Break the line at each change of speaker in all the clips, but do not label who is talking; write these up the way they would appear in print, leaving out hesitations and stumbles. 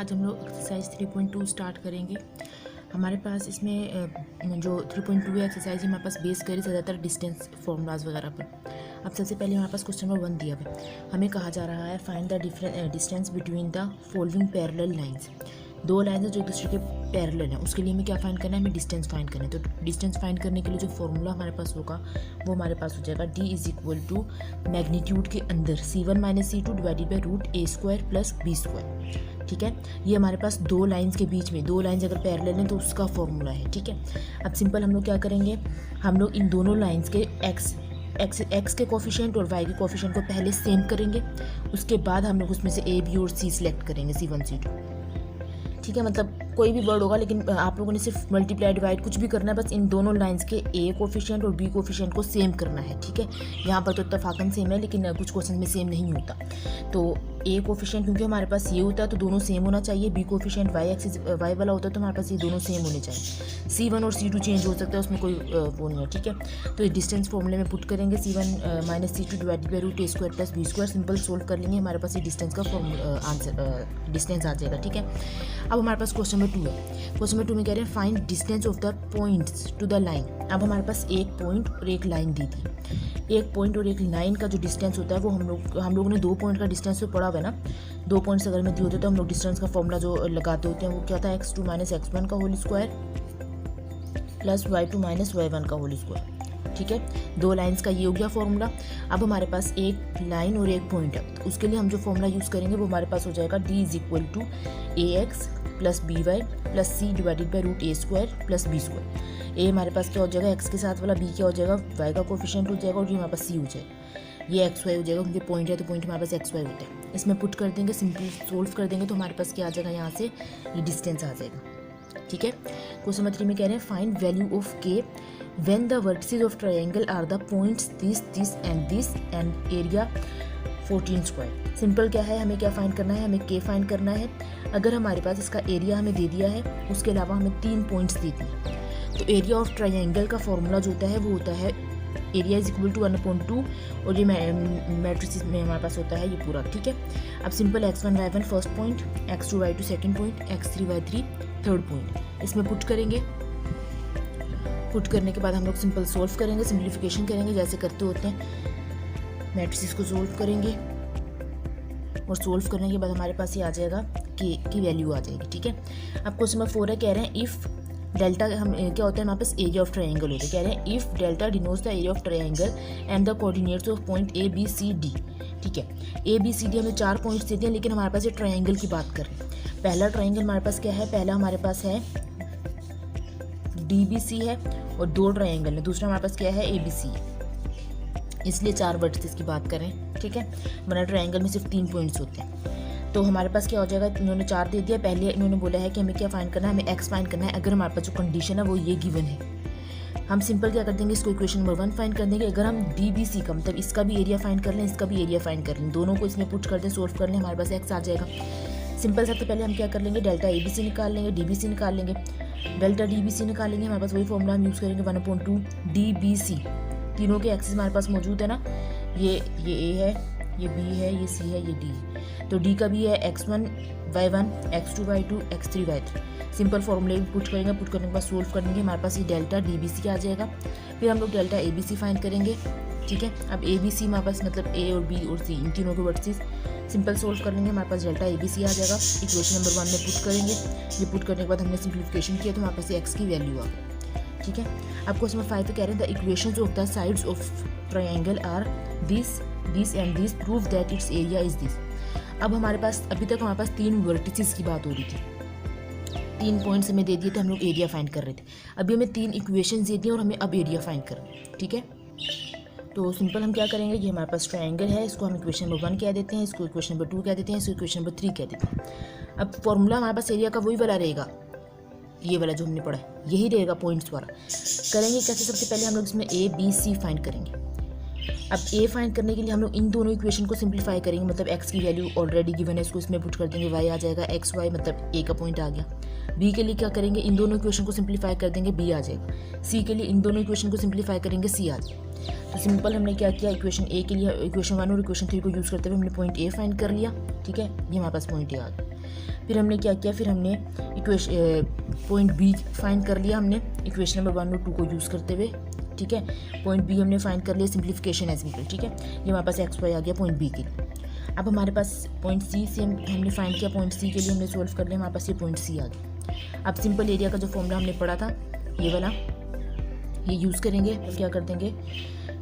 आज हम लोग एक्सरसाइज 3.2 स्टार्ट करेंगे। हमारे पास इसमें जो 3.2 है एक्सरसाइज हमारे पास बेस करी ज़्यादातर डिस्टेंस फॉर्मूलाज वगैरह पर। अब सबसे पहले हमारे पास क्वेश्चन नंबर 1 दिया हुआ है। हमें कहा जा रहा है find the distance between the following parallel lines. दो लाइन्स हैं जो एक दूसरे के पैरेलल हैं, उसके लिए हमें क्या फाइंड करना है, हमें डिस्टेंस फाइंड करना है। तो डिस्टेंस फाइंड करने के लिए जो फॉर्मूला हमारे पास होगा वो हमारे पास हो जाएगा D = मैग्नीट्यूड के अंदर C1 - C2 divided by √a² + b²। ठीक है, ये हमारे पास दो लाइंस के बीच में, दो लाइंस अगर पैरेलल हैं तो उसका फॉर्मूला है। ठीक है, अब सिंपल हम लोग क्या करेंगे, हम लोग इन दोनों लाइंस के एक्स के कोफिशिएंट और वाई के कोफिशिएंट को पहले सेम करेंगे, उसके बाद हम लोग उसमें से ए बी और सी सिलेक्ट करेंगे, C1 C2। ठीक है, मतलब कोई भी वर्ड होगा, लेकिन आप लोगों ने सिर्फ मल्टीप्लाई डिवाइड कुछ भी करना है, बस इन दोनों लाइंस के ए कोफिशिएंट और बी कोफिशिएंट को सेम करना है। ठीक है, यहाँ पर तो इत्तेफाकन सेम है, लेकिन कुछ क्वेश्चन में सेम नहीं होता। तो ए कोफिशिएंट क्योंकि हमारे पास ये होता है तो दोनों सेम होना चाहिए। बी कोफिशिएंट वाई वाला होता है तो हमारे पास ये दोनों सेम होने चाहिए। C1 और C2 चेंज हो सकता है, उसमें कोई वो नहीं है। ठीक है, तो ये डिस्टेंस फॉर्मूले में पुट करेंगे C1 - C2 divided by √a² + b²। Simple solve कर लेंगे, हमारे पास ये डिस्टेंस का डिस्टेंस आ जाएगा। ठीक है, अब हमारे पास क्वेश्चन नंबर 2 है। क्वेश्चन नंबर 2 में कह रहे हैं find distance of the points to the line. अब हमारे पास एक पॉइंट और एक लाइन दी थी। एक पॉइंट और एक लाइन का जो डिस्टेंस होता है वो हम लोगों ने दो पॉइंट का डिस्टेंस तो पढ़ा हुआ है ना। दो पॉइंट्स अगर में दिए होते तो हम लोग डिस्टेंस का फॉर्मूला जो लगाते होते हैं वो क्या था, x2 - x1 का whole square plus y2 - y1 का होल स्क्वायर। ठीक है, दो लाइंस का ये हो गया फॉर्मूला। अब हमारे पास एक लाइन और एक पॉइंट है, तो उसके लिए हम जो फॉर्मूला यूज़ करेंगे वो हमारे पास हो जाएगा D = ax + by + c divided by √a² + b²। ए हमारे पास क्या हो जाएगा, x के साथ वाला, b क्या हो जाएगा, y का कोफिशिएंट हो जाएगा, और ये हमारे पास c हो जाएगा। ये XY हो जाएगा क्योंकि पॉइंट है तो पॉइंट हमारे पास XY होता है। इसमें पुट कर देंगे, सिंपल सोल्व कर देंगे तो हमारे पास क्या आ जाएगा, यहाँ से ये डिस्टेंस आ जाएगा। ठीक है, क्वेश्चन नंबर 3 में कह रहे हैं find value of k when the vertices of triangle are the points this and area 14²। Simple क्या है, हमें क्या फाइंड करना है, हमें k फाइंड करना है। अगर हमारे पास इसका एरिया हमें दे दिया है, उसके अलावा हमें 3 पॉइंट्स दे दिए, तो एरिया ऑफ ट्रायंगल का फॉर्मूला जो होता है वो होता है एरिया = 1/2, और ये मैट्रिक्स में हमारे पास होता है ये पूरा। ठीक है, अब simple x1 y1 first point, x2 y2 second point, x3 y3 third point, इसमें पुट करेंगे। पुट करने के बाद हम लोग सिंपल सोल्व करेंगे, सिंप्लीफिकेशन करेंगे जैसे करते होते हैं। मैट्रिक्स को सोल्व करेंगे और सोल्व करने के बाद हमारे पास ये आ जाएगा k की वैल्यू आ जाएगी। ठीक है, अब क्वेश्चन नंबर 4 है, कह रहे हैं इफ़ डेल्टा, हम क्या होता है हमारे पास एरिया ऑफ ट्रायंगल होता है। कह रहे हैं if delta denotes the area of triangle and the coordinates of point A B C D। ठीक है, A B C D हमें 4 पॉइंट्स देते हैं, लेकिन हमारे पास ये ट्रायंगल की बात कर रहे हैं। पहला ट्रायंगल हमारे पास क्या है, पहला हमारे पास है DBC है और 2 ट्रायंगल है, दूसरा हमारे पास क्या है ABC है, इसलिए 4 वर्टिसेस की बात करें। ठीक है, हमारा ट्रायंगल में सिर्फ 3 पॉइंट्स होते हैं, तो हमारे पास क्या हो जाएगा, इन्होंने 4 दे दिया। पहले इन्होंने बोला है कि हमें क्या फाइंड करना है, हमें x फाइंड करना है। अगर हमारे पास जो कंडीशन है वो ये गिवन है, हम सिंपल क्या कर देंगे, इसको इक्वेशन नंबर 1 फाइंड कर देंगे। अगर हम DBC का मतलब इसका भी एरिया फाइंड कर लें, इसका भी एरिया फाइंड कर लें, दोनों को इसमें पुट कर दें, सोल्व कर लें, हमारे पास x आ जाएगा। सिंपल सबसे पहले हम क्या कर लेंगे, डेल्टा ABC निकाल लेंगे, DBC निकाल लेंगे। डेल्टा DBC निकालेंगे, हमारे पास वही फॉर्मूला हम यूज़ करेंगे 1/2 DBC। तीनों के एक्सिस हमारे पास मौजूद है ना, ये A है, ये B है, ये C है, ये D है। तो D का भी है x1 y1, x2 y2, x3 y3। Simple फॉर्मूले पुट करेंगे, पुट करने के बाद सोल्व करेंगे, हमारे पास ये डेल्टा DBC आ जाएगा। फिर हम लोग डेल्टा ABC फाइंड करेंगे। ठीक है, अब ABC हमारे पास मतलब A और B और C इन तीनों के वर्टिसेस सिंपल सोल्व कर लेंगे, हमारे पास डेल्टा ABC आ जाएगा। इक्वेशन नंबर 1 में पुट करेंगे, ये पुट करने के बाद हमने सिंप्लीफिकेशन किया तो हमारे पास x की वैल्यू आ गई। ठीक है, अब क्वेश्चन नंबर 5 पे कह रहे हैं the equations of the sides of triangle are this and this prove that it's area is this. अब हमारे पास अभी तक हमारे पास 3 वर्टिसेस की बात हो रही थी, 3 पॉइंट्स हमें दे दिए थे, हम लोग एरिया फाइंड कर रहे थे। अभी हमें 3 इक्वेशंस दे दिए और हमें अब एरिया फाइंड करना है। ठीक है, तो सिंपल हम क्या करेंगे, ये हमारे पास ट्रायंगल है, इसको हम इक्वेशन नंबर 1 कह देते हैं, इसको इक्वेशन नंबर 2 कह देते हैं, इसको इक्वेशन नंबर 3 कह देते हैं। अब फॉर्मूला हमारे पास एरिया का वही वाला रहेगा, ये वाला जो हमने पढ़ा है यही रहेगा पॉइंट्स वाला। करेंगे कैसे, सबसे पहले हम लोग इसमें ABC फाइंड करेंगे। अब A फाइंड करने के लिए हम लोग इन दोनों इक्वेशन को सिंप्लीफाई करेंगे, मतलब x की वैल्यू ऑलरेडी गिवन है, इसको इसमें पुट कर देंगे, y आ जाएगा xy, मतलब A का पॉइंट आ गया। B के लिए क्या करेंगे, इन दोनों इक्वेशन को सिंप्लीफाई कर देंगे, B आ जाएगा। C के लिए इन दोनों इक्वेशन को सिंप्लीफाई करेंगे, C आ जाएगा। तो सिंपल हमने क्या किया, इक्वेशन A के लिए इक्वेशन 1 और इक्वेशन 3 को यूज़ करते हुए हमने पॉइंट A फाइंड कर लिया। ठीक है, ये हमारे पास पॉइंट A आ गया। फिर हमने क्या किया, फिर हमने पॉइंट बी फाइंड कर लिया हमने इक्वेशन नंबर 1 और 2 को यूज़ करते हुए, ठीक है। पॉइंट बी हमने फाइंड कर लिया सिंप्लीफिकेशन एज वी, ठीक है। ये हमारे पास एक्स वाई आ गया पॉइंट बी के लिए। अब हमारे पास पॉइंट सी से हमने फाइंड किया, पॉइंट सी के लिए हमने सोल्व कर लिया, हमारे पास ये पॉइंट सी आ गया। अब सिंपल एरिया का जो फॉर्मूला हमने पढ़ा था ये वाला, ये यूज़ करेंगे। तो क्या कर देंगे,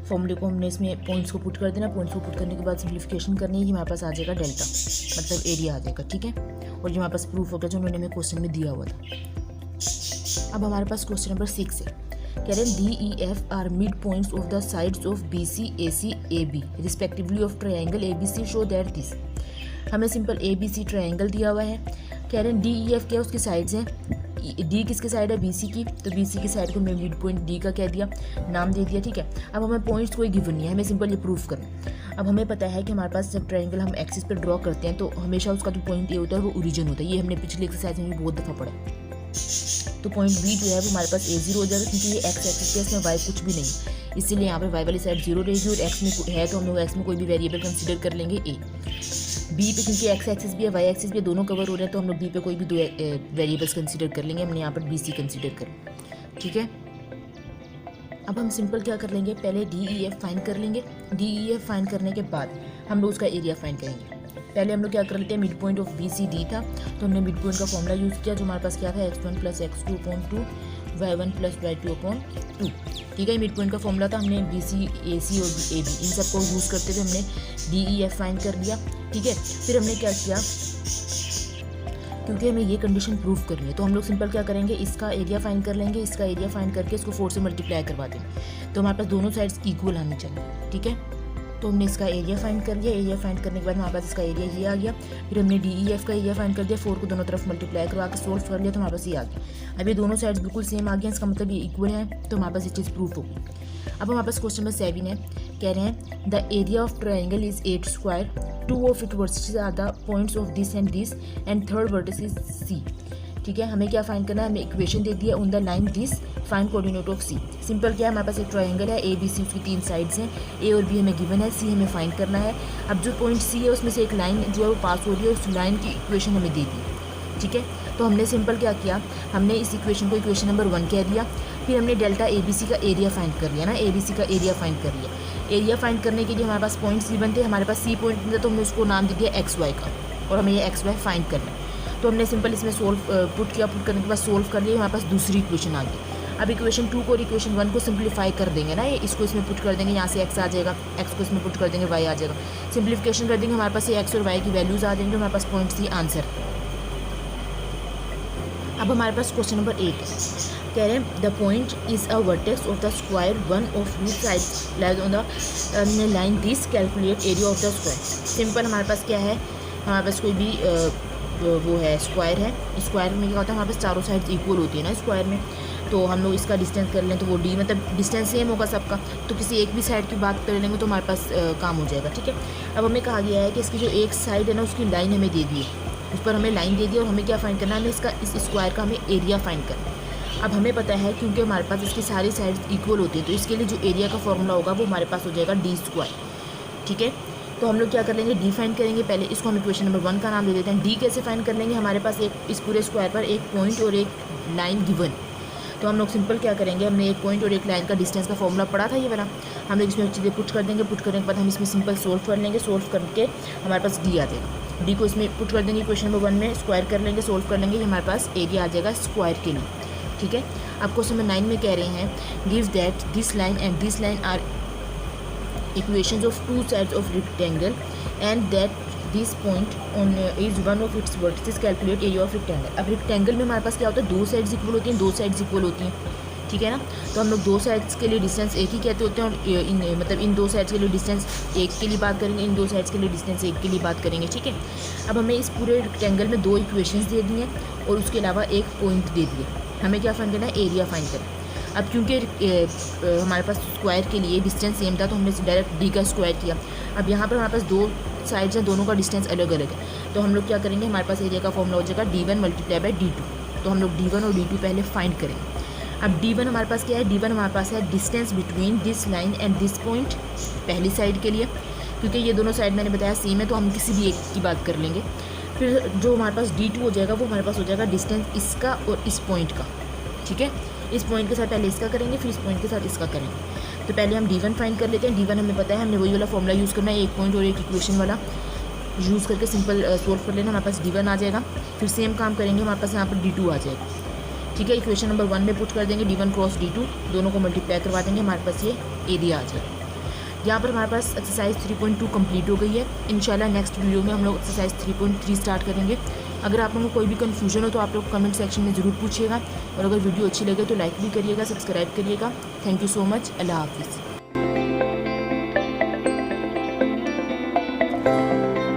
फॉर्मूले को हमने इसमें पॉइंट्स को पुट कर देना, पॉइंट्स को पुट करने के बाद सिंप्लीफिकेशन करनी है, ये हमारे पास आ जाएगा डेल्टा, मतलब एरिया आ जाएगा, ठीक है। और ये हमारे पास प्रूफ हो गया जो उन्होंने हमें क्वेश्चन में दिया हुआ था। अब हमारे पास क्वेश्चन नंबर 6 है, कह रहे हैं DEF are mid points of the sides of BC AC AB respectively of triangle ABC show that this. हमें सिंपल ABC ट्रायंगल दिया हुआ है, कह रहे हैं DEF क्या उसकी साइड्स हैं, D किसकी साइड है, BC की, तो BC की साइड को मैं मिड पॉइंट D का कह दिया, नाम दे दिया, ठीक है। अब हमें पॉइंट्स कोई गिवन नहीं है, हमें सिंपल ये प्रूफ करना। अब हमें पता है कि हमारे पास जब ट्रायंगल हम एक्सिस पर ड्रॉ करते हैं तो हमेशा उसका जो पॉइंट ये होता है वो ओरिजिन होता है, ये हमने पिछले एक्सरसाइज में भी बहुत दफ़ा पढ़ा है। तो पॉइंट बी जो है वो हमारे पास A0 हो जाएगा, क्योंकि ये एक्स एक्सिस पे इसमें वाई कुछ भी नहीं, इसीलिए यहाँ पे वाई वाली साइड 0 रहेगी, और एक्स में है तो हम लोग एक्स में कोई भी वेरिएबल कंसीडर कर लेंगे A। बी पे क्योंकि एक्स एक्सिस भी है वाई एक्सिस भी है, दोनों कवर हो रहे हैं, तो हम लोग बी पे कोई भी 2 वेरिएबल्स कंसीडर कर लेंगे, हमने यहाँ पर BC कंसीडर कर, ठीक है। अब हम सिंपल क्या कर लेंगे, पहले DEF फाइंड कर लेंगे, DEF फाइंड करने के बाद हम लोग उसका एरिया फाइंड करेंगे। पहले हम लोग क्या कर लेते हैं, मिड पॉइंट ऑफ BCD था, तो हमने मिड पॉइंट का फॉर्मूला यूज़ किया, जो हमारे पास क्या था, x1 + x2/2 y1 + y2/2, ठीक है। मिड पॉइंट का फॉर्मूला था, हमने BC AC और AB इन सबको यूज़ करते हुए हमने DEF फाइंड कर लिया, ठीक है। फिर हमने क्या किया, क्योंकि हमें ये कंडीशन प्रूफ करनी है तो हम लोग सिंपल क्या करेंगे, इसका एरिया फाइंड कर लेंगे, इसका एरिया फाइंड करके इसको 4 से मल्टीप्लाई करवा देंगे, तो हमारे पास दोनों साइड्स इक्वल आनी चाहिए, ठीक है। तो हमने इसका एरिया फाइंड कर लिया, एरिया फाइंड करने के बाद हमारे पास इसका एरिया ये आ गया। फिर हमने DEF का एरिया फाइंड कर दिया, 4 को दोनों तरफ मल्टीप्लाई करवा के सोल्व कर लिया, तो हमारे पास ये आ गया। अब ये दोनों साइड्स बिल्कुल सेम आ गया, इसका मतलब ये इक्वल है, तो हमारे पास ये चीज़ प्रूफ होगी। अब हमारे पास क्वेश्चन नंबर 7 है, कह रहे हैं the area of triangle is 8 square, 2 of it vertices are the points of this and third vertex is C, ठीक है। हमें क्या फाइंड करना है, हमें इक्वेशन दे दिया on the line this find coordinate of C। Simple क्या है, हमारे पास एक ट्रायंगल है ABC, उसकी 3 साइड्स हैं, A और B हमें गिवन है, C हमें फाइंड करना है। अब जो पॉइंट C है उसमें से एक लाइन जो है वो पास हो रही है, उस लाइन की इक्वेशन हमें दे दी, ठीक है। तो हमने सिंपल क्या किया, हमने इस इक्वेशन को इक्वेशन नंबर 1 कह दिया, फिर हमने डेल्टा ABC का एरिया फाइंड कर लिया ना, ABC का एरिया फाइंड कर लिया। एरिया फाइंड करने के लिए हमारे पास पॉइंट्स गिवन थे, हमारे पास C पॉइंट था, तो हमने उसको नाम दे दिया XY का, और हमें ये XY फाइंड करना है। तो हमने सिंपल इसमें पुट किया, पुट करने के बाद सोल्व कर लिया, हमारे पास दूसरी इक्वेशन आ गई। अब इक्वेशन 2 को और इक्वेशन 1 को सिंप्लीफाई कर देंगे ना, इसको इसमें पुट कर देंगे, यहाँ से x आ जाएगा, x को इसमें पुट कर देंगे, y आ जाएगा, सिंप्लीफिकेशन कर देंगे, हमारे पास ये x और y की वैल्यूज़ आ जाएंगे, हमारे पास पॉइंट C आंसर। अब हमारे पास क्वेश्चन नंबर 8 कह रहे हैं the point is a vertex of the square, one of which side lies on the line this calculate area of the square. Simple हमारे पास क्या है, हमारे पास कोई भी वो है स्क्वायर है, स्क्वायर में क्या होता है, हमारे पास चारों साइड्स इक्वल होती है ना स्क्वायर में, तो हम लोग इसका डिस्टेंस कर लें तो वो D, मतलब डिस्टेंस सेम होगा सबका, तो किसी एक भी साइड की बात कर लेंगे तो हमारे पास काम हो जाएगा, ठीक है। अब हमें कहा गया है कि इसकी जो एक साइड है ना उसकी लाइन हमें दे दी है, उस पर हमें लाइन दे दी और हमें क्या फाइंड करना है, हमें इसका इस स्क्वायर का हमें एरिया फाइंड करना है। अब हमें पता है क्योंकि हमारे पास इसकी सारी साइड्स इक्वल होती है, तो इसके लिए जो एरिया का फॉर्मूला होगा वो हमारे पास हो जाएगा D², ठीक है। तो हम लोग क्या कर लेंगे, D फाइंड करेंगे, पहले इसको हम इक्वेशन नंबर 1 का नाम दे देते हैं। D कैसे फाइंड कर लेंगे, हमारे पास एक इस पूरे स्क्वायर पर एक पॉइंट और एक लाइन गिवन, तो हम लोग सिंपल क्या करेंगे, हमने एक पॉइंट और एक लाइन का डिस्टेंस का फॉर्मूला पढ़ा था ये वाला, हम लोग इसमें चीज़ें पुट कर देंगे, पुट करने के बाद हम इसमें सिंपल सोल्व कर लेंगे, सोल्व करके हमारे पास D आ जाएगा, D को इसमें पुट कर देंगे इक्वेशन नंबर 1 में, स्क्वायर कर लेंगे, सोल्व कर लेंगे, हमारे पास एरिया आ जाएगा स्क्वायर के लिए, ठीक है। अब क्वेश्चन नंबर 9 में कह रहे हैं give that this line and this line are equations of two sides of rectangle and that this point on is one of its vertices calculate area of rectangle। अब रेक्टेंगल में हमारे पास क्या होता है, 2 साइड्स इक्वल होती हैं, 2 sides equal होती हैं, ठीक है ना। तो हम लोग 2 साइड्स के लिए डिस्टेंस एक ही कहते होते हैं, और मतलब इन 2 साइड्स के लिए डिस्टेंस एक के लिए बात करेंगे, इन 2 साइड्स के लिए डिस्टेंस एक के लिए बात करेंगे, ठीक है। अब हमें इस पूरे रेक्टेंगल में 2 इक्वेशंस दे दी हैं और उसके अलावा एक पॉइंट दे दिए, हमें क्या फाइंड करना है, एरिया फाइंड करना है। अब क्योंकि हमारे पास स्क्वायर के लिए डिस्टेंस सेम था तो हमने डायरेक्ट D का स्क्वायर किया। अब यहाँ पर हमारे पास 2 साइड्स हैं, दोनों का डिस्टेंस अलग अलग है, तो हम लोग क्या करेंगे, हमारे पास एरिया का फॉर्मूला हो जाएगा D1 × D2, तो हम लोग D1 और D2 पहले फाइंड करेंगे। अब D1 हमारे पास क्या है, D1 हमारे पास है distance between this line and this point, पहली साइड के लिए, क्योंकि ये दोनों साइड मैंने बताया सेम है तो हम किसी भी एक की बात कर लेंगे। फिर जो हमारे पास D2 हो जाएगा वो हमारे पास हो जाएगा डिस्टेंस इसका और इस पॉइंट का, ठीक है। इस पॉइंट के साथ पहले इसका करेंगे, फिर इस पॉइंट के साथ इसका करेंगे। तो पहले हम D1 फाइंड कर लेते हैं। D1 हमें पता है, हमने वही वाला फॉर्मूला यूज़ करना है, एक पॉइंट और एक इक्वेशन वाला यूज़ करके सिंपल सोल्व कर लेना, हमारे पास D1 आ जाएगा। फिर सेम काम करेंगे, हमारे पास यहाँ पर D2 आ जाएगा, ठीक है। इक्वेशन नंबर 1 में पुट कर देंगे D1 क्रॉस D2, दोनों को मल्टीप्लाई करवा देंगे, हमारे पास ये एरिया आ जाएगा। यहाँ पर हमारे पास एक्सरसाइज 3.2 कंप्लीट हो गई है। इंशाल्लाह नेक्स्ट वीडियो में हम लोग एक्सरसाइज 3.3 स्टार्ट करेंगे। अगर आप लोगों को कोई भी कन्फ्यूजन हो तो आप लोग कमेंट सेक्शन में ज़रूर पूछिएगा, और अगर वीडियो अच्छी लगे तो लाइक भी करिएगा, सब्सक्राइब करिएगा। Thank you so much. Allah हाफिज़।